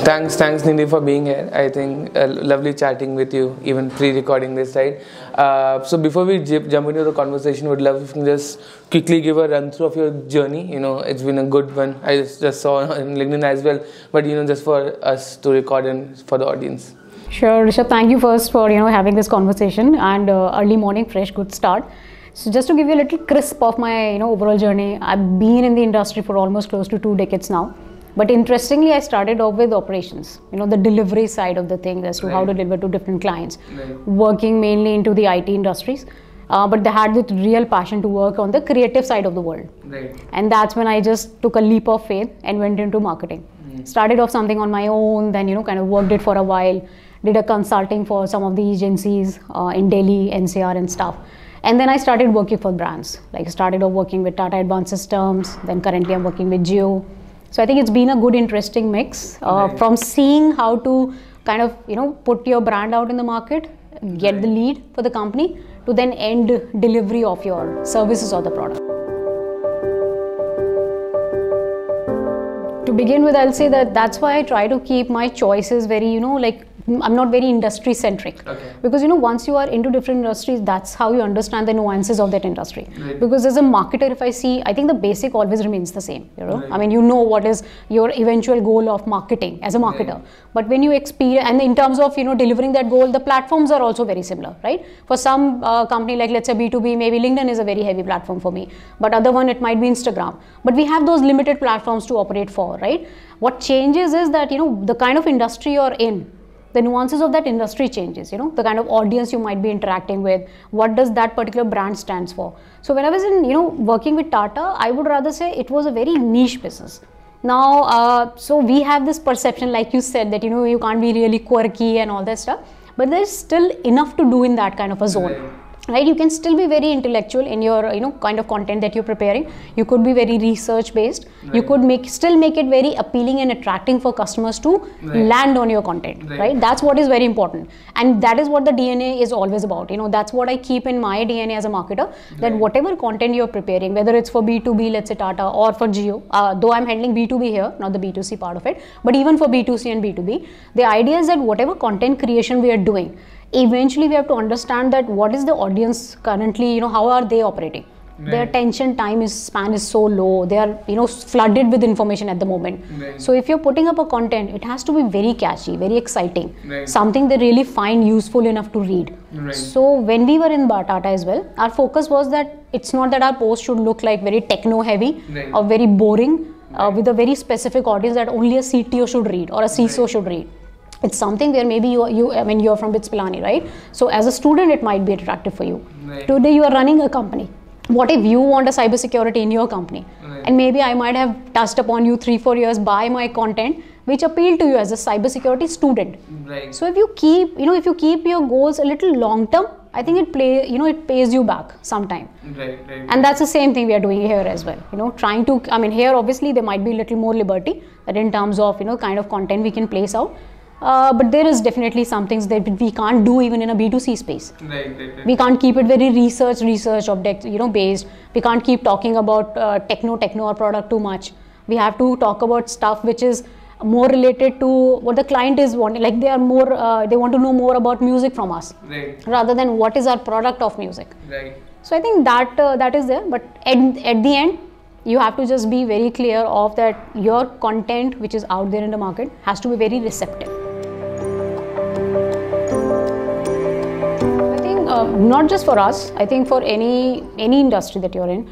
Thanks Nidhi for being here. I think lovely chatting with you, even pre-recording this, right? So before we jump into the conversation, would love if you can just quickly give a run through of your journey. It's been a good one. I just saw on LinkedIn as well, but just for us to record and for the audience. Sure, Rishabh. Thank you first for having this conversation, and early morning, fresh, good start. So just to give you a little crisp of my overall journey, I've been in the industry for almost close to 2 decades now. But interestingly, I started off with operations, the delivery side of the thing as to how to deliver to different clients, working mainly into the IT industries. But they had the real passion to work on the creative side of the world. And that's when I just took a leap of faith and went into marketing. Started off something on my own, then kind of worked it for a while, did a consulting for some of the agencies in Delhi, NCR and stuff. And then I started working for brands. Like started off working with Tata Advanced Systems, then currently I'm working with Jio. So I think it's been a good, interesting mix from seeing how to kind of, put your brand out in the market, get the lead for the company, to then end delivery of your services or the product. To begin with, I'll say that that's why I try to keep my choices very, I'm not very industry centric. Because once you are into different industries, that's how you understand the nuances of that industry. Because as a marketer, if I see, I think the basic always remains the same. I mean, what is your eventual goal of marketing as a marketer. But when you experience, and in terms of delivering that goal, the platforms are also very similar, right? For some company like let's say B2B, maybe LinkedIn is a very heavy platform for me, but other one it might be Instagram. But we have those limited platforms to operate for, right? What changes is that the kind of industry you're in, the nuances of that industry changes, the kind of audience you might be interacting with, what does that particular brand stands for. So when I was in, working with Tata, I would rather say it was a very niche business. Now, so we have this perception, like you said, that, you can't be really quirky and all that stuff, but there's still enough to do in that kind of a zone. Right, you can still be very intellectual in your kind of content that you're preparing. You could be very research based. You could still make it very appealing and attracting for customers to land on your content. Right, that's what is very important, and that is what the DNA is always about. That's what I keep in my DNA as a marketer. That whatever content you're preparing, whether it's for B2B, let's say Tata, or for Jio, though I'm handling B2B here, not the B2C part of it, but even for B2C and B2B, the idea is that whatever content creation we are doing, eventually we have to understand that what is the audience currently, how are they operating. Their attention span is so low, they are flooded with information at the moment. So if you're putting up a content, it has to be very catchy, very exciting, something they really find useful enough to read. So when we were in Tata as well, our focus was that it's not that our post should look like very techno heavy or very boring with a very specific audience that only a CTO should read or a CISO should read. It's something where maybe you're from BITS Pilani, right? So as a student, it might be attractive for you. Today you are running a company. What if you want a cybersecurity in your company? And maybe I might have touched upon you 3-4 years by my content, which appeal to you as a cybersecurity student. So if you keep, your goals a little long term, I think it pays you back sometime. And that's the same thing we are doing here as well. Trying to, here obviously there might be a little more liberty that in terms of, kind of content we can place out. But there is definitely some things that we can't do even in a B2C space. We can't keep it very research object, based. We can't keep talking about techno or product too much. We have to talk about stuff which is more related to what the client is wanting. Like they are more, they want to know more about music from us, rather than what is our product of music. So I think that that is there. But at the end, you have to just be very clear of that your content which is out there in the market has to be very receptive. Not just for us, I think for any industry that you're in,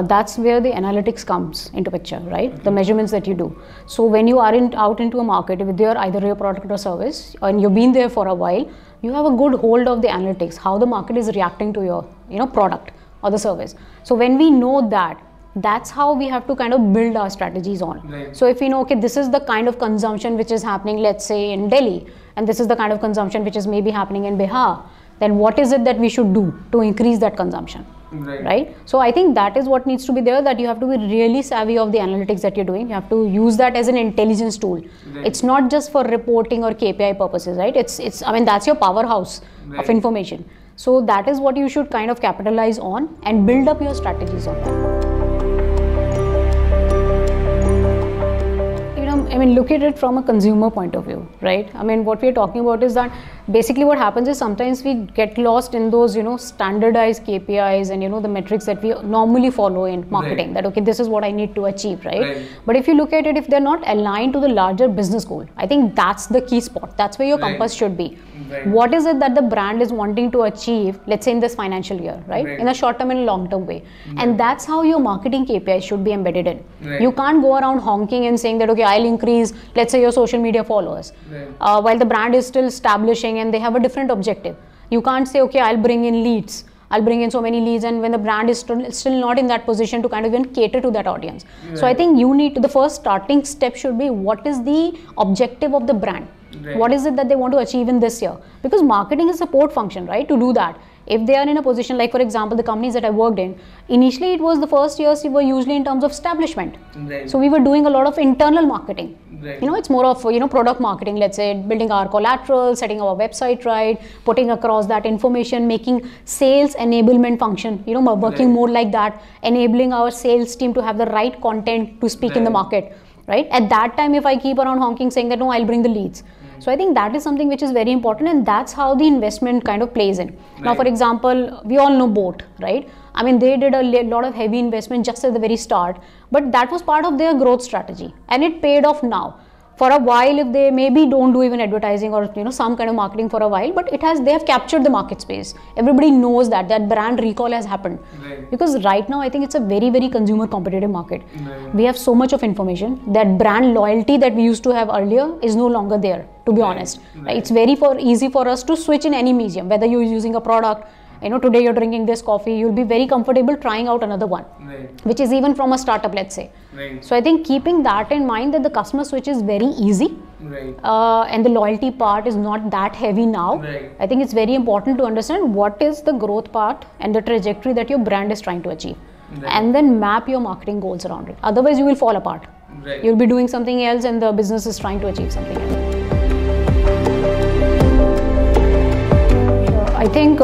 that's where the analytics comes into picture, right? The measurements that you do. So when you are out into a market with either your product or service, and you've been there for a while, you have a good hold of the analytics, how the market is reacting to your product or the service. So when we know that, that's how we have to kind of build our strategies on. So if we know, okay, this is the kind of consumption which is happening, let's say in Delhi, and this is the kind of consumption which is maybe happening in Bihar, then what is it that we should do to increase that consumption, right? So I think that is what needs to be there, that you have to be really savvy of the analytics that you're doing. You have to use that as an intelligence tool. It's not just for reporting or KPI purposes, right? That's your powerhouse of information. So that is what you should kind of capitalize on and build up your strategies on that. I mean, look at it from a consumer point of view, right? I mean, what we're talking about is that basically what happens is sometimes we get lost in those, standardized KPIs and, the metrics that we normally follow in marketing, that, okay, this is what I need to achieve, right? But if you look at it, if they're not aligned to the larger business goal, I think that's the key spot. That's where your compass should be. What is it that the brand is wanting to achieve, let's say in this financial year, right? In a short term and long term way. And that's how your marketing KPI should be embedded in. You can't go around honking and saying that, okay, I'll increase, let's say, your social media followers, while the brand is still establishing and they have a different objective. You can't say, okay, I'll bring in leads, I'll bring in so many leads, and when the brand is still not in that position to kind of even cater to that audience. So I think you need to, the first starting step should be, what is the objective of the brand? What is it that they want to achieve in this year? Because marketing is a support function, right, to do that. If they are in a position, like for example, the companies that I worked in, initially it was the first years we were usually in terms of establishment. So we were doing a lot of internal marketing. It's more of, product marketing, let's say, building our collateral, setting our website right, putting across that information, making sales enablement function, working more like that, enabling our sales team to have the right content to speak in the market, right? At that time, if I keep around honking saying that, no, I'll bring the leads. So I think that is something which is very important, and that's how the investment kind of plays in. Now, for example, we all know Boat, right? I mean, they did a lot of heavy investment just at the very start, but that was part of their growth strategy, and it paid off now. For a while, if they maybe don't do even advertising or some kind of marketing for a while, but they have captured the market space. Everybody knows that brand recall has happened. Because right now I think it's a very, very consumer competitive market. We have so much of information. That brand loyalty that we used to have earlier is no longer there, to be honest. It's very easy for us to switch in any medium, whether you're using a product. Today you're drinking this coffee, you'll be very comfortable trying out another one, which is even from a startup, let's say. So I think keeping that in mind, that the customer switch is very easy, and the loyalty part is not that heavy now. I think it's very important to understand what is the growth part and the trajectory that your brand is trying to achieve, and then map your marketing goals around it. Otherwise you will fall apart. You'll be doing something else and the business is trying to achieve something else. I think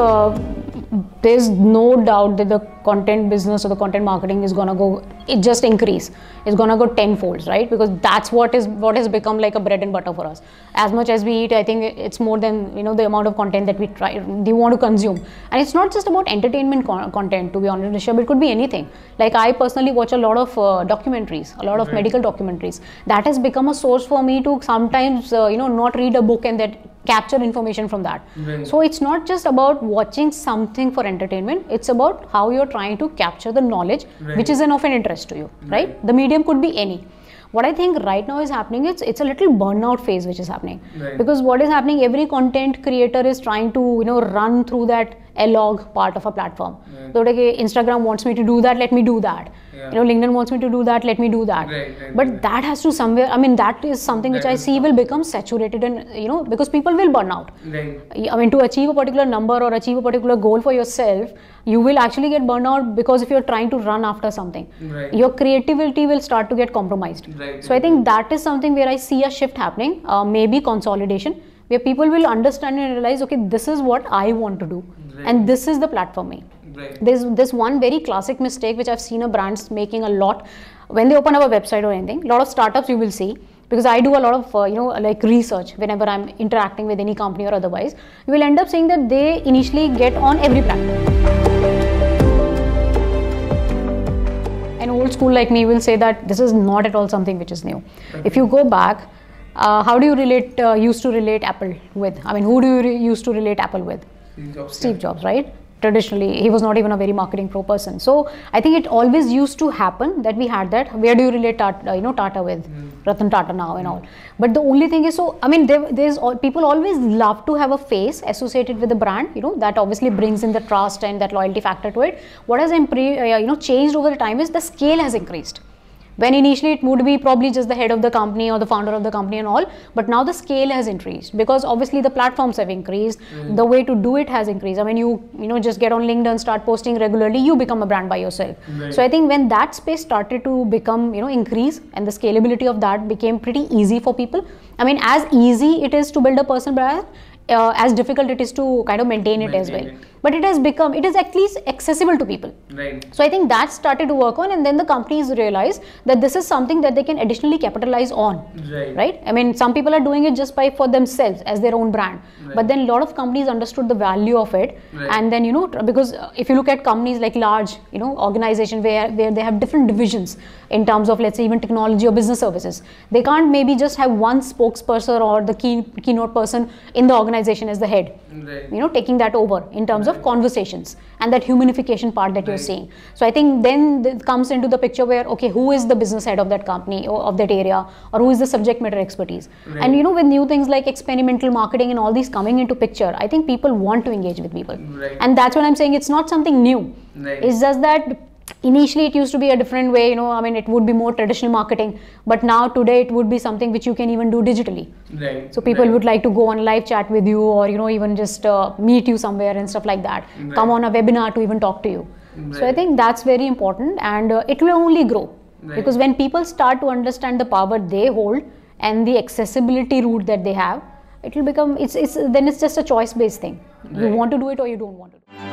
there's no doubt that the content business or the content marketing is going to go, it just increase. It's going to go tenfold, right? Because that's what has become like a bread and butter for us. As much as we eat, I think it's more than, the amount of content that we want to consume. And it's not just about entertainment content, to be honest, Rishabh. It could be anything. Like I personally watch a lot of documentaries, a lot of medical documentaries. That has become a source for me to sometimes, not read a book and that capture information from that. So it's not just about watching something for entertainment, it's about how you're trying to capture the knowledge which is of an interest to you, right? The medium could be any. What I think right now is happening, it's a little burnout phase which is happening. Because what is happening, every content creator is trying to run through that log part of a platform. So okay, Instagram wants me to do that, let me do that. LinkedIn wants me to do that, let me do that. But that has to somewhere, that is something which I see will become saturated, and because people will burn out. To achieve a particular number or achieve a particular goal for yourself, you will actually get burned out, because if you're trying to run after something, your creativity will start to get compromised. So I think that is something where I see a shift happening, maybe consolidation, where people will understand and realize, okay, this is what I want to do, and this is the platform me. There's one very classic mistake which I've seen a brands making a lot when they open up a website or anything. A lot of startups you will see, because I do a lot of like research whenever I'm interacting with any company or otherwise. You will end up seeing that they initially get on every platform. An old school like me will say that this is not at all something which is new. If you go back, how do you used to relate Apple with? Who do you used to relate Apple with? Steve Jobs, right? Traditionally, he was not even a very marketing pro person. So I think it always used to happen that we had that. Where do you relate Tata with? Ratan Tata now and all. But the only thing is, people always love to have a face associated with the brand. That obviously brings in the trust and that loyalty factor to it. What has changed over the time is the scale has increased. When initially it would be probably just the head of the company or the founder of the company and all, but now the scale has increased, because obviously the platforms have increased, the way to do it has increased. You just get on LinkedIn, start posting regularly, you become a brand by yourself. So I think when that space started to become, increase, and the scalability of that became pretty easy for people. As easy it is to build a personal brand, as difficult it is to kind of maintain it as well. but it is at least accessible to people. Right. So I think that started to work on, and then the companies realized that this is something that they can additionally capitalize on. Right. I mean, some people are doing it just for themselves as their own brand, but then a lot of companies understood the value of it, and then because if you look at companies like large organization where they have different divisions in terms of, let's say, even technology or business services, they can't maybe just have one spokesperson or the keynote person in the organization as the head, taking that over in terms of conversations and that humanification part that you're seeing. So I think then it comes into the picture where, okay, who is the business head of that company or of that area, or who is the subject matter expertise? And with new things like experimental marketing and all these coming into picture, I think people want to engage with people, and that's what I'm saying. It's not something new. It's just that initially it used to be a different way, I mean, it would be more traditional marketing, but now today it would be something which you can even do digitally. So people would like to go on live chat with you, or even just meet you somewhere and stuff like that, come on a webinar to even talk to you. So I think that's very important, and it will only grow, because when people start to understand the power they hold and the accessibility route that they have, it will become, then it's just a choice based thing. You want to do it or you don't want to do it.